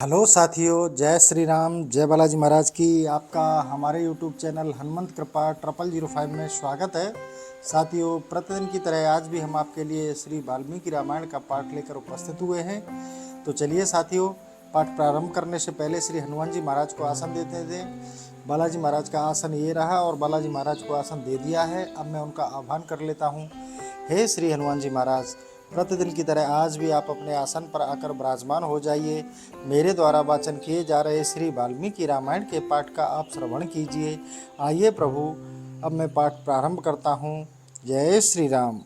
Hello साथियों, जय श्री राम, जय बालाजी महाराज की। आपका हमारे यूट्यूब चैनल हनुमंत कृपा 0005 में स्वागत है। साथियों, प्रतिदिन की तरह आज भी हम आपके लिए श्री वाल्मीकि रामायण का पाठ लेकर उपस्थित हुए हैं। तो चलिए साथियों, पाठ प्रारंभ करने से पहले श्री हनुमान जी महाराज को आसन देते थे। बालाजी महाराज का आसन ये रहा और बालाजी महाराज को आसन दे दिया है। अब मैं उनका आह्वान कर लेता हूँ। हे श्री हनुमान जी महाराज, प्रतिदिन की तरह आज भी आप अपने आसन पर आकर विराजमान हो जाइए। मेरे द्वारा वाचन किए जा रहे श्री वाल्मीकि रामायण के पाठ का आप श्रवण कीजिए। आइए प्रभु, अब मैं पाठ प्रारंभ करता हूँ। जय श्री राम।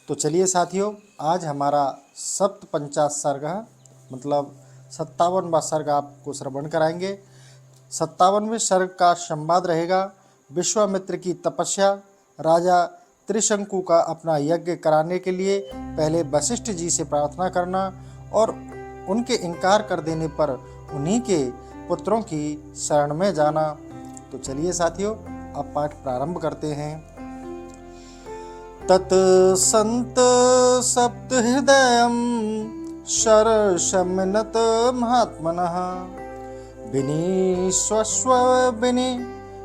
तो चलिए साथियों, आज हमारा सप्तपंचाश सर्ग मतलब 57वां सर्ग आपको श्रवण कराएंगे। 57वें सर्ग का संवाद रहेगा विश्वामित्र की तपस्या। राजा त्रिशंकु का अपना यज्ञ कराने के लिए पहले वशिष्ठ जी से प्रार्थना करना और उनके इनकार कर देने पर उन्हीं के पुत्रों की शरण में जाना। तो चलिए साथियों, अब पाठ प्रारंभ करते हैं। तत् संत सप्त हृदयम शरशमिनत महात्मनः विनीश्वस्व विनी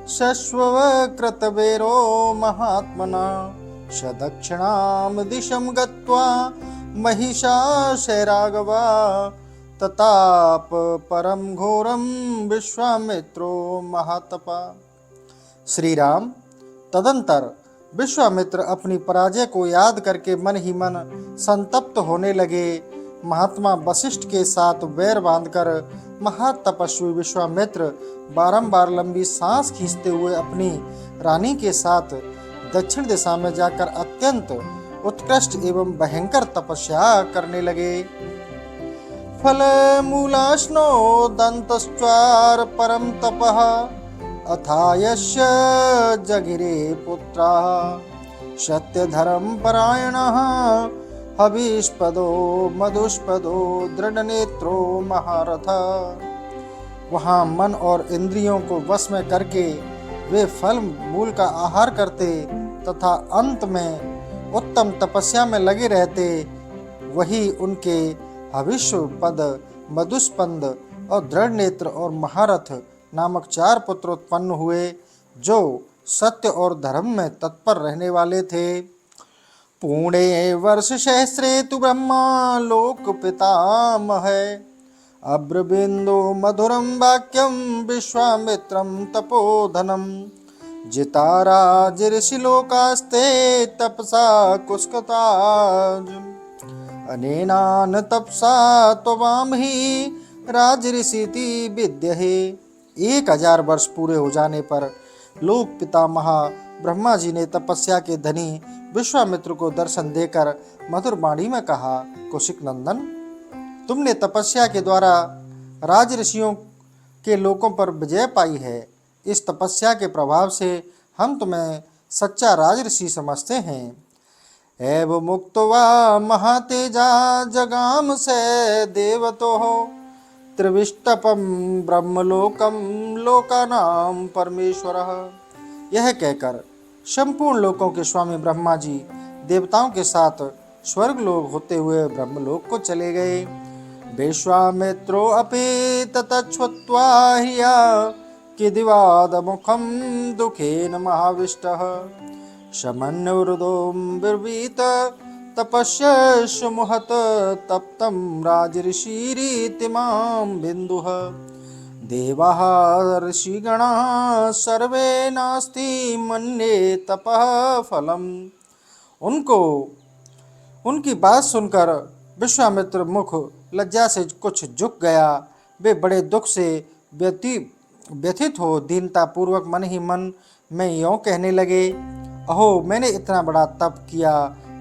शश्वव कृतवेरो महात्मना सदक्षिणाम दिशम गत्वा महिषाशैरागवा तताप परम घोरम विश्वामित्रो महातपा। श्री राम, तदंतर विश्वामित्र अपनी पराजय को याद करके मन ही मन संतप्त होने लगे। महात्मा वशिष्ठ के साथ वैर बांधकर महातपस्वी विश्वामित्र बारंबार लंबी सांस खींचते हुए अपनी रानी के साथ दक्षिण दिशा में जाकर अत्यंत उत्कृष्ट एवं भयंकर तपस्या करने लगे। फल मूलाश्नो दंतश्चार परम तपः अथायस्य जगिरे पुत्रा सत्य धर्म परायणः हविष्पदो मधुष्पदो दृढ़ नेत्रो महारथ। वहाँ मन और इंद्रियों को वश में करके वे फल मूल का आहार करते तथा अंत में उत्तम तपस्या में लगे रहते। वही उनके हविष्य पद, मधुष्पंद और दृढ़ नेत्र और महारथ नामक 4 पुत्र उत्पन्न हुए, जो सत्य और धर्म में तत्पर रहने वाले थे। पुणे वर्ष सहस्रे तु ब्रह्मा लोक पितामह अब्रबिंदु मधुरम वाक्यम विश्वामित्रम तपोधनम जिताराज ऋषि लोकास्ते तपसा कुस्कताज अनेनान तपसा त्वाम ही राज ऋषिति विद्यहे। 1000 वर्ष पूरे हो जाने पर लोक पितामह ब्रह्मा जी ने तपस्या के धनी विश्वामित्र को दर्शन देकर मधुर वाणी में कहा, कौशिक नंदन, तुमने तपस्या के द्वारा राज ऋषियों के लोकों पर विजय पाई है। इस तपस्या के प्रभाव से हम तुम्हें सच्चा राज ऋषि समझते हैं। एव मुक्त्वा महातेजा जगाम से देवतो त्रिविष्टपम ब्रह्मलोकम लोकानाम परमेश्वरः। यह कहकर संपूर्ण लोकों के स्वामी ब्रह्मा जी देवताओं के साथ स्वर्ग लोक होते हुए ब्रह्मलोक को चले गए। विश्वामित्रो अपि ततच्छ्रुत्वा हिया किदिवाद मुखम दुखेन महाविष्टः शमन्यवृदो ब्रवीत तपस्या मुहत तप्तं राजऋषिरिति मां बिन्दुः देवाः ऋषिगणाः सर्वे नास्ति मन्ये तपः फलम्। उनकी बात सुनकर विश्वामित्र मुख लज्जा से कुछ झुक गया। वे बड़े दुख से व्यथित हो दीनता पूर्वक मन ही मन में यों कहने लगे, अहो, मैंने इतना बड़ा तप किया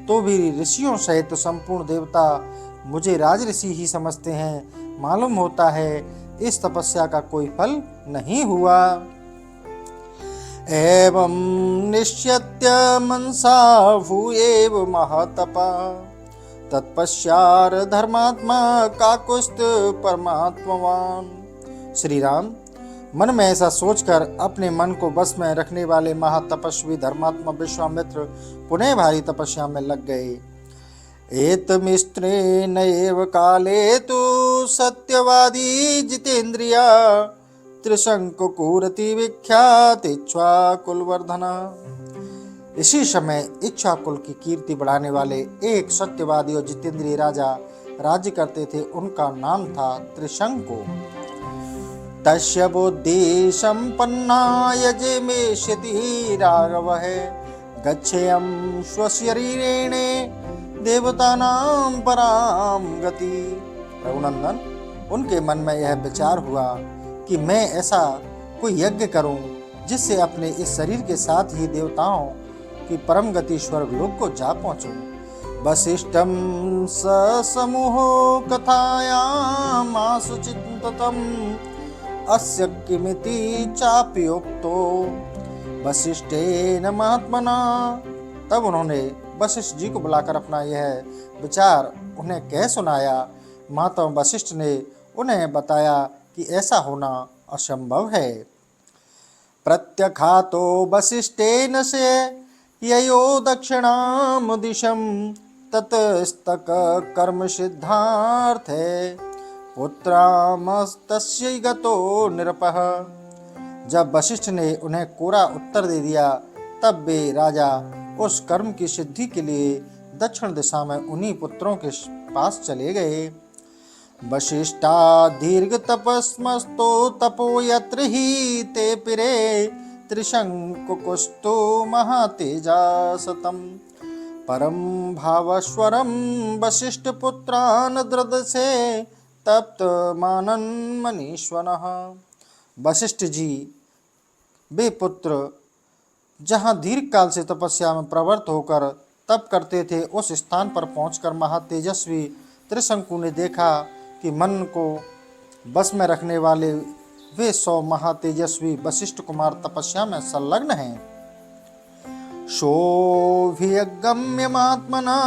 तो भी ऋषियों सहित संपूर्ण देवता मुझे राज ऋषि ही समझते हैं। मालूम होता है इस तपस्या का कोई फल नहीं हुआ। एवं निश्चित्य मनसा भूयेव महातपा तत्पश्चात् धर्मात्मा काकुस्थ परमात्मवान। श्री राम, मन में ऐसा सोचकर अपने मन को बस में रखने वाले महातपस्वी धर्मात्मा विश्वामित्र पुनः भारी तपस्या में लग गए। एतमिस्त्रेण एव काले तु सत्यवादी जितेन्द्रिया त्रिशंकुकुरति विख्यात इक्ष्वाकुलवर्धन। इसी समय इक्ष्वाकुल की कीर्ति बढ़ाने वाले एक सत्यवादी और जितेंद्रिय राजा राज्य करते थे। उनका नाम था त्रिशंकु। तस्य बुद्धि संपन्ना यजमेष्यति राघवः गच्छेयं स्वशरीरेण देवतानां परां गति। रघुनंदन, उनके मन में यह विचार हुआ कि मैं ऐसा कोई यज्ञ करूं जिससे अपने इस शरीर के साथ ही देवताओं की परम गति स्वर्गलोक को जा पहुंचूं। वसिष्ठं समूहो कथायामासु चिंततम् अस्य किमिति चाप्युक्तो वसिष्ठेन महात्मना। तब उन्होंने वशिष्ठ जी को बुलाकर अपना यह विचार उन्हें कह सुनाया। महात्मा वशिष्ठ ने उन्हें बताया कि ऐसा होना असंभव है। प्रत्यखातो वसिष्ठेन से ययो दक्षिणां दिशं ततस्तक कर्म सिद्धार्थे पुत्रामस्तस्य गतो निरपः। जब वशिष्ठ ने उन्हें कोरा उत्तर दे दिया, तब वे राजा उस कर्म की सिद्धि के लिए दक्षिण दिशा में उन्हीं पुत्रों के पास चले गए। वशिष्ठा दीर्घ तपस्मस्तो तपो यत्र ही ते पिरे त्रिशंकुकुस्तु महातेजा सतम परम भावस्वरम वशिष्ठ पुत्रान दृदसे तप्त मानन मनीश्वनः। वशिष्ठ जी वे पुत्र जहाँ दीर्घ काल से तपस्या में प्रवृत्त होकर तप करते थे, उस स्थान पर पहुंचकर महातेजस्वी त्रिशंकु ने देखा कि मन को बस में रखने वाले वे 100 महातेजस्वी वशिष्ठ कुमार तपस्या में संलग्न हैं। शोभियगम्य महात्मना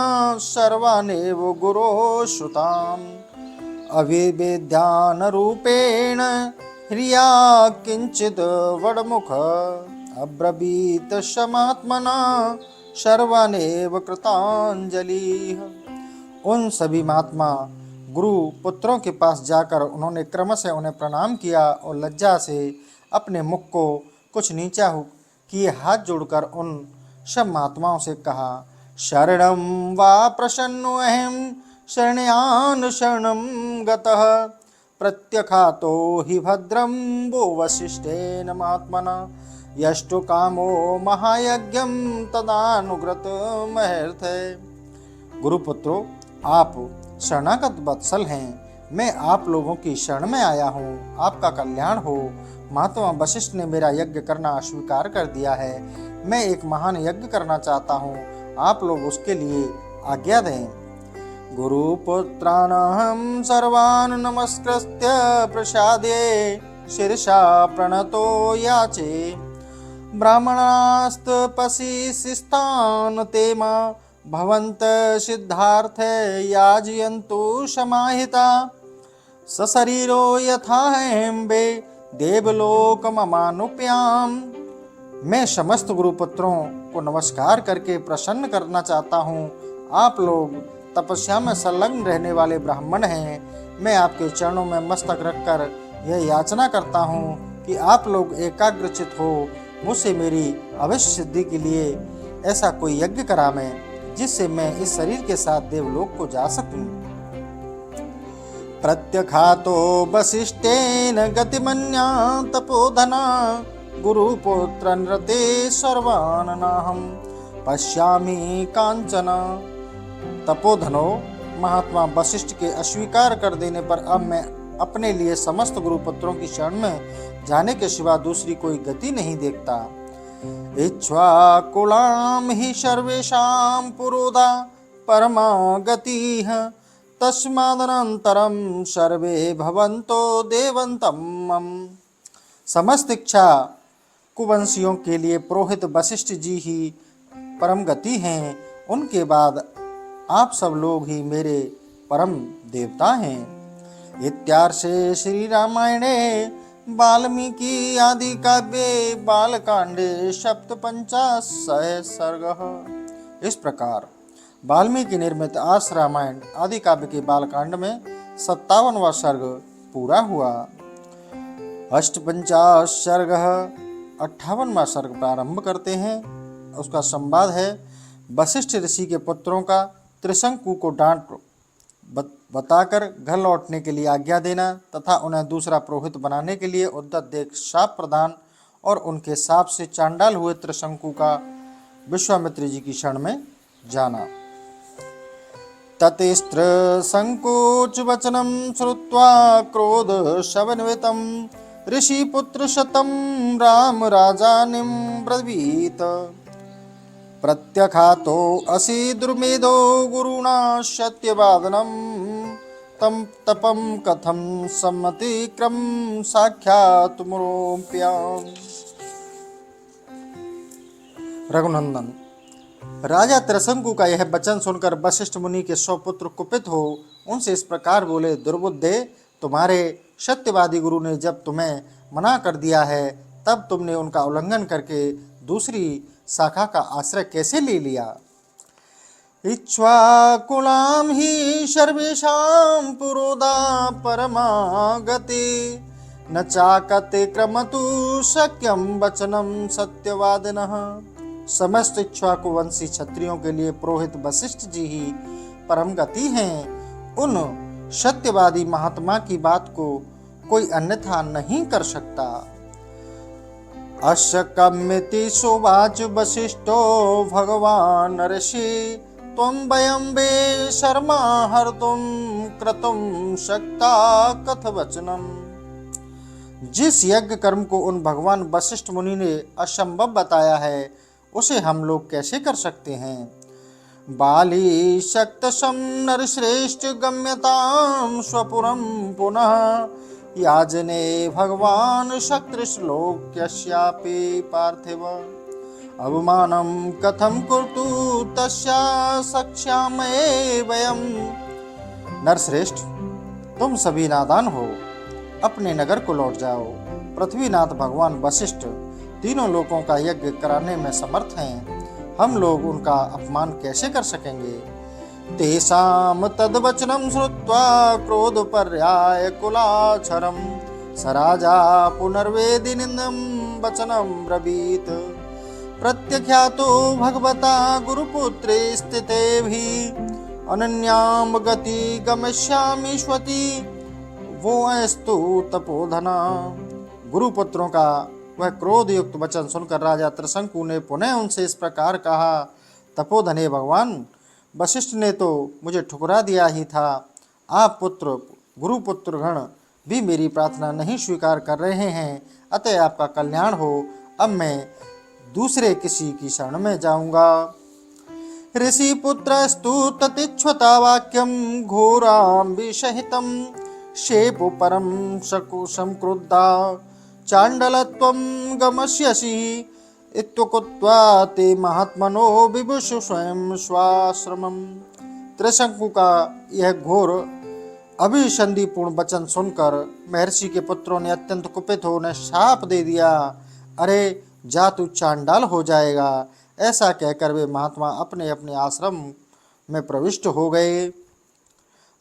सर्वानेव गुरो श्रुताम अविवेद्यान रूपेण ह्रिया किंचित वडमुख अब्रवीत समात्मना सर्वानेव कृतांजलि। उन सभी महात्मा गुरु पुत्रों के पास जाकर उन्होंने क्रमशः उन्हें प्रणाम किया और लज्जा से अपने मुख को कुछ नीचा किए हाथ जोड़कर उन सब महात्माओं से कहा, शरणं वा प्रसन्नो अहं शरण्यान शरणं गतः प्रत्यखातो हि भद्रं वो वसिष्ठेन महात्मना यष्टु कामो महायज्ञं तदानुग्रत महर्थे। गुरुपुत्रों, आप शरणागत वत्सल हैं। मैं आप लोगों की शरण में आया हूँ। आपका कल्याण हो। महात्मा वशिष्ठ ने मेरा यज्ञ करना स्वीकार कर दिया है। मैं एक महान यज्ञ करना चाहता हूँ। आप लोग उसके लिए आज्ञा दें। गुरुपुत्रानहं सर्वान् नमस्कृत्य प्रसादे शीर्षा प्रणतो याचे ब्राह्मणास्तपसि शिस्तान् ते मा भवन्त सिद्धार्थ याजयन्तु समाहिता सशरीरो यथा हेम्बे देवलोकममानुप्याम। मैं समस्त गुरुपुत्रों को नमस्कार करके प्रसन्न करना चाहता हूँ। आप लोग तपस्या में संलग्न रहने वाले ब्राह्मण हैं। मैं आपके चरणों में मस्तक रखकर यह याचना करता हूँ कि आप लोग एकाग्रचित हो मुझसे मेरी अवश्य सिद्धि के लिए ऐसा कोई यज्ञ करावें जिससे मैं इस शरीर के साथ देवलोक को जा सकूं। प्रत्यखातो वसिष्ठेन गतिमन्या तपोधना गुरुपुत्र नृते सर्वाननाहं पश्यामि कांचन। तपोधनो, महात्मा वशिष्ठ के अस्वीकार कर देने पर अब मैं अपने लिए समस्त गुरुपुत्रों की शरण में जाने के सिवा दूसरी कोई गति नहीं देखता। इक्ष्वाकुलां हि सर्वेषां पुरोधा परमा गतिः तस्मादनन्तरं सर्वे भवन्तो देवन्तं मम। समस्त इच्छा कुवंशियों के लिए पुरोहित वशिष्ठ जी ही परम गति हैं। उनके बाद आप सब लोग ही मेरे परम देवता हैं। इत्यार्षे श्री रामायणे वाल्मीकि आदि काव्ये बालकांडे 57 सर्गः। इस प्रकार वाल्मीकि निर्मित आस रामायण आदि काव्य के बालकांड में 57वां सर्ग पूरा हुआ। अष्टपंचाश सर्ग 58वां सर्ग प्रारंभ करते हैं। उसका संवाद है वशिष्ठ ऋषि के पुत्रों का त्रिशंकु को डांट बताकर घर लौटने के लिए आज्ञा देना तथा उन्हें दूसरा पुरोहित बनाने के लिए उद्यत देख शाप प्रदान और उनके शाप से चांडाल हुए त्रिशंकु का विश्वामित्र जी की शरण में जाना। ततिस्त्र संकोच वचनम श्रुत्वा क्रोध शवन्वितम ऋषिपुत्र शतम राम राजानिम ब्रवीत प्रत्यखातो असि दुर्मेधो गुरुणा सत्यवादनम तम तपम कथम सम्मतिक्रम साक्षात् मुरोप्याम। रघुनंदन, राजा त्रिशंकु का यह वचन सुनकर वशिष्ठ मुनि के 100 पुत्र कुपित हो उनसे इस प्रकार बोले, दुर्बुद्धे, तुम्हारे सत्यवादी गुरु ने जब तुम्हें मना कर दिया है तब तुमने उनका उल्लंघन करके दूसरी शाखा का आश्रय कैसे ले लिया। इक्ष्वाकुलाम ही सर्वेषां पुरोधा परमागते न चाकते क्रमतु शक्यम वचनम सत्यवादिनः। समस्त इक्ष्वाकु वंशी क्षत्रियों के लिए पुरोहित वशिष्ठ जी ही परम गति हैं। उन सत्यवादी महात्मा की बात को कोई अन्यथा नहीं कर सकता। अशक्यमिति सुवाच वशिष्ठो भगवान् ऋषि त्वं वयं वे शर्मा हर्तुं क्रतुं शक्ता कथवचनम्। जिस यज्ञ कर्म को उन भगवान वशिष्ठ मुनि ने असंभव बताया है उसे हम लोग कैसे कर सकते हैं। बाली शक्तसं नरश्रेष्ठ गम्यतां स्वपुरं पुनः याजने भगवान शक्तिश्लोक्यस्यापि पार्थिव अवमानं कथं कुर्तु तस्या सक्ष्यामहे वयम्। नरश्रेष्ठ, तुम सभी नादान हो, अपने नगर को लौट जाओ। पृथ्वीनाथ भगवान वशिष्ठ तीनों लोकों का यज्ञ कराने में समर्थ हैं, हम लोग उनका अपमान कैसे कर सकेंगे। तेषां तद्वचनं श्रुत्वा क्रोधपर्याय कुलाच्छरं स राजा पुनर्वेदिनिन्दं वचनं ब्रवीत प्रत्यख्यातो भगवता गुरुपुत्रे स्थितेभिः अनन्यां गति गमिष्यामि स्वति वो अस्तु तपोधना। गुरुपुत्रों का वह क्रोध युक्त वचन सुनकर राजा त्रिशंकु ने पुनः उनसे इस प्रकार कहा, तपोधने भगवान, वशिष्ठ ने तो मुझे ठुकरा दिया ही था। आप पुत्र गुरुपुत्र गण भी मेरी प्रार्थना नहीं स्वीकार कर रहे हैं, अतः आपका कल्याण हो। अब मैं दूसरे किसी की शरण में जाऊंगा। ऋषि पुत्रस्तु ततिच्छ्वता वाक्यम घोरां विषहितं शेपु परम शकुशं क्रुद्धा चांडलत्वं गमस्यसि इत्युक्त्वा ते महात्मनो विभुषु स्वयं स्वाश्रमम्। त्रिशंकु का यह घोर अभिसंधिपूर्ण वचन सुनकर महर्षि के पुत्रों ने अत्यंत कुपित हो उन्हें शाप दे दिया। अरे जा, तू चांडाल हो जाएगा। ऐसा कहकर वे महात्मा अपने अपने आश्रम में प्रविष्ट हो गए।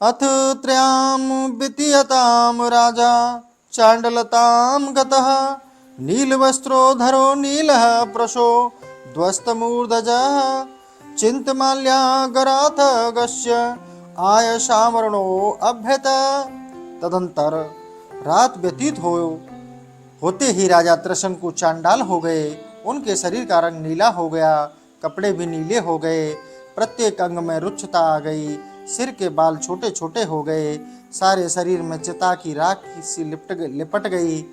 अथ त्रयां वितीयतां राजा चांडलतां गतः नीलवस्त्रोधरो नीलः प्रशो ध्वस्तमूर्धजः चिन्तमाल्यागराथगस्य आयशामरणो अभ्यत। तदंतर रात व्यतीत होते ही राजा त्रिशंकु चांडाल हो गए। उनके शरीर का रंग नीला हो गया, कपड़े भी नीले हो गए, प्रत्येक अंग में रुक्षता आ गई, सिर के बाल छोटे छोटे हो गए, सारे शरीर में चिता की राख सी लिपट गई,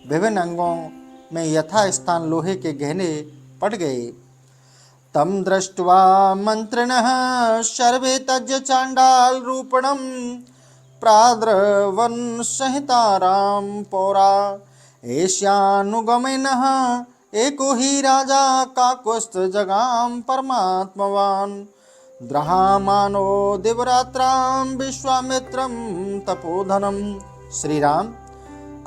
विभिन्न अंगों में यथा स्थान लोहे के गहने पड़ गए। तम दृष्ट्वा मंत्रिणः सर्वे त्यज्य चांडाल रूपणं प्राद्रवन् संहितारां पौरा एष्यानुगमिनः एको ही राजा काकुस्थ जगाम परमात्मवान् द्रहामानो दिवरात्रां विश्वामित्रं तपोधनम। श्री राम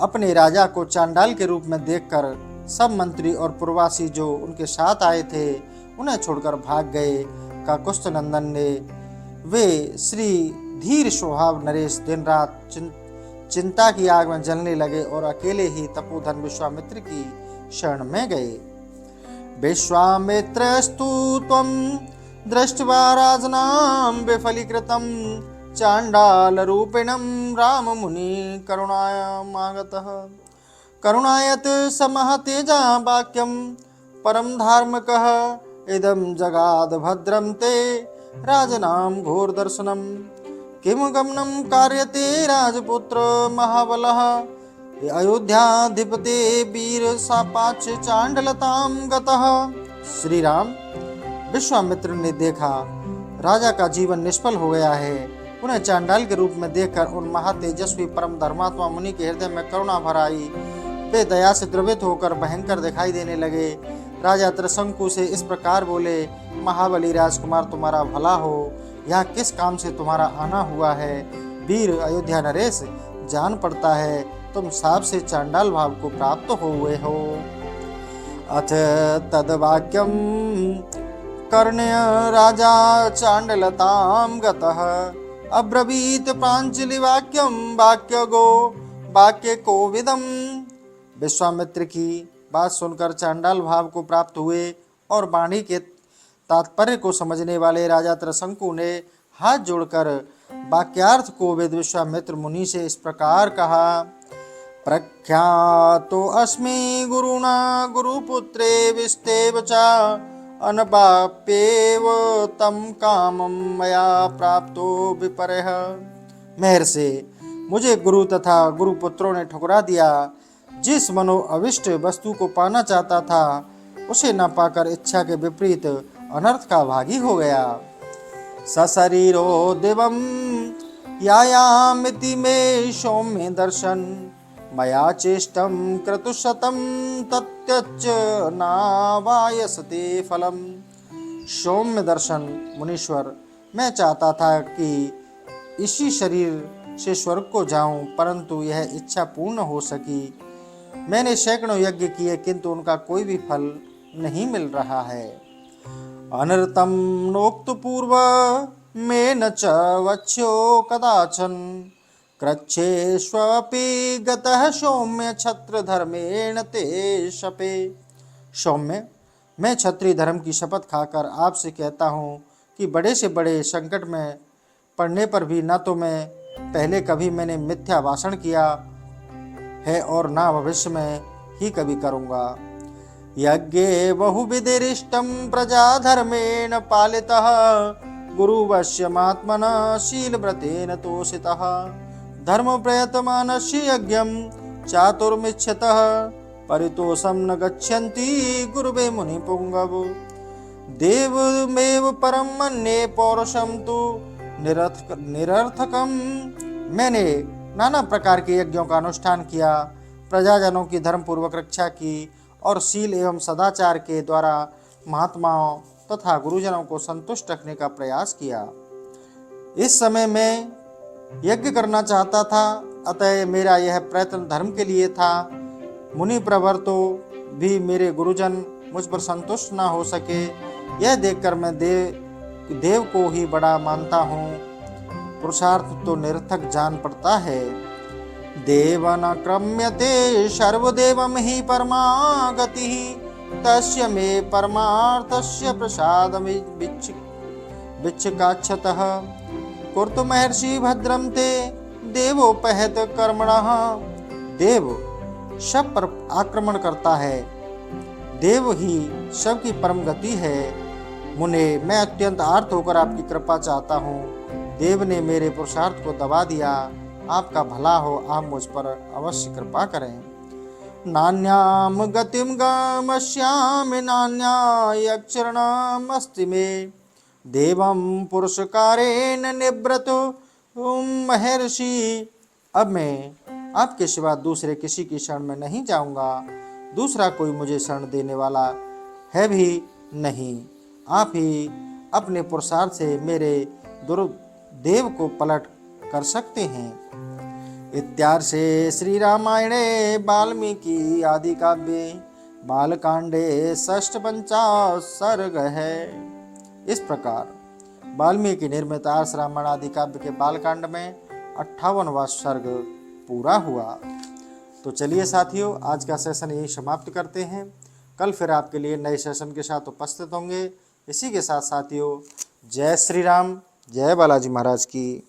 अपने राजा को चांडाल के रूप में देखकर सब मंत्री और प्रवासी जो उनके साथ आए थे उन्हें छोड़कर भाग गए। देखा कुष्ठ नंदन ने वे श्री धीर स्वभाव नरेश दिन रात चिंता की आग में जलने लगे और अकेले ही तपोधन विश्वामित्र की शरण में गए। विश्वामित्रस्तु त्वं दृष्ट्वा राजनां विफलीकृतं चाण्डालरूपिणं राममुनि करुणायामागतः करुणायत समहतेजा वाक्यं परम धार्मिकः इदं जगाद भद्रं ते राजनां घोरदर्शनम् किम गमनं कार्यते राजपुत्र महाबलः अयोध्याधिपते वीर सापाच चांडलताम गतः। श्री राम, विश्वामित्र ने देखा राजा का जीवन निष्फल हो गया है। उन्हें चांडाल के रूप में देखकर उन महातेजस्वी परम धर्मात्मा मुनि के हृदय में करुणा भर आई। वे दया से द्रवित होकर भयंकर दिखाई देने लगे। राजा त्रिशंकु से इस प्रकार बोले, महाबली राजकुमार, तुम्हारा भला हो। यहाँ किस काम से तुम्हारा आना हुआ है? वीर अयोध्या नरेश, जान पड़ता है तुम साप से चांडाल भाव को प्राप्त हुए हो। अथ तद्वाक्यं कर्ण्य राजा चांडलतां गतः अब्रवीत प्रांजलि वाक्यं वाक्य कोविदम्। विश्वामित्र की बात सुनकर चांडाल भाव को प्राप्त हुए और वाणी के तात्पर्य को समझने वाले राजा त्रिशंकु ने हाथ जोड़कर वाक्यार्थ कोविद विश्वामित्र मुनि से इस प्रकार कहा, प्रख्यातो अस्मि गुरुणा गुरुपुत्रे विस्तेव च अनपाप्येव तम कामं मया प्राप्तो विपर्यः। मेहर से मुझे गुरु तथा गुरुपुत्रों ने ठुकरा दिया। जिस मनो अविष्ट वस्तु को पाना चाहता था उसे न पाकर इच्छा के विपरीत अनर्थ का भागी हो गया। सशरीरो दिवं यायामिति मे सौम्य दर्शन मया चेष्टं क्रतुशतं तत्यच्च नावायसते फलम। सौम्य दर्शन मुनीश्वर, मैं चाहता था कि इसी शरीर से स्वर्ग को जाऊं, परंतु यह इच्छा पूर्ण हो सकी। मैंने सैकड़ों यज्ञ किए किंतु उनका कोई भी फल नहीं मिल रहा है। अनृतं नोक्त पूर्व में न च वक्ष्यो कदाचन कृच्छेष्वपि गतः सौम्य क्षत्र धर्मेण ते शपे। सौम्य, मैं क्षत्रिय धर्म की शपथ खाकर आपसे कहता हूँ कि बड़े से बड़े संकट में पड़ने पर भी न तो मैं पहले कभी मैंने मिथ्या भाषण किया है और ना भविष्य में ही कभी करूँगा। यज्ञे बहुविधिरिष्टं प्रजा धर्मेण पालितः गुरुवश्यमात्मना शीलव्रतेन तोषितः धर्म प्रयतमानस्य यज्ञं चातुर्मिच्छतः परितोषं न गच्छन्ति गुरुवे मुनिपुंगव। देवमेव परम मन्ये पौरुषं तु निरर्थकम्। मैंने नाना प्रकार के यज्ञों का अनुष्ठान किया, प्रजाजनों की धर्मपूर्वक रक्षा की और शील एवं सदाचार के द्वारा महात्माओं तथा गुरुजनों को संतुष्ट रखने का प्रयास किया। इस समय मैं यज्ञ करना चाहता था, अतः मेरा यह प्रयत्न धर्म के लिए था। मुनि प्रवर तो भी मेरे गुरुजन मुझ पर संतुष्ट न हो सके, यह देखकर मैं देव को ही बड़ा मानता हूँ। पुरुषार्थ तो निरर्थक जान पड़ता है। देव न क्रम्यते सर्वदेवं हि परमागति तस्य मे परमार्थस्य प्रसादमिच्छकाक्षतः कुर्तु महर्षि भद्रं ते देवोपहत कर्मणः। देव सब पर आक्रमण करता है, देव ही सबकी परम गति है। मुने, मैं अत्यंत आर्त होकर आपकी कृपा चाहता हूँ। देव ने मेरे पुरुषार्थ को दबा दिया। आपका भला हो, आप मुझ पर अवश्य कृपा करें। नान्याम गतिम गमश्यामि नान्यायक्षरणमस्ति मे देवं पुरुषकारेण निवृतो महर्षि। अब मैं आपके सिवा दूसरे किसी की शरण में नहीं जाऊंगा। दूसरा कोई मुझे शरण देने वाला है भी नहीं। आप ही अपने पुरुषार्थ से मेरे दुर्देव को पलट कर सकते हैं। इत्यार्षे श्री रामायणे वाल्मीकि आदि काव्ये बालकांडे 650 सर्ग है। इस प्रकार वाल्मीकि निर्मित आर्ष रामायण आदि काव्य के बालकांड में 58वां सर्ग पूरा हुआ। तो चलिए साथियों, आज का सेशन यही समाप्त करते हैं। कल फिर आपके लिए नए सेशन के साथ उपस्थित होंगे। इसी के साथ साथियों, जय श्री राम, जय बालाजी महाराज की।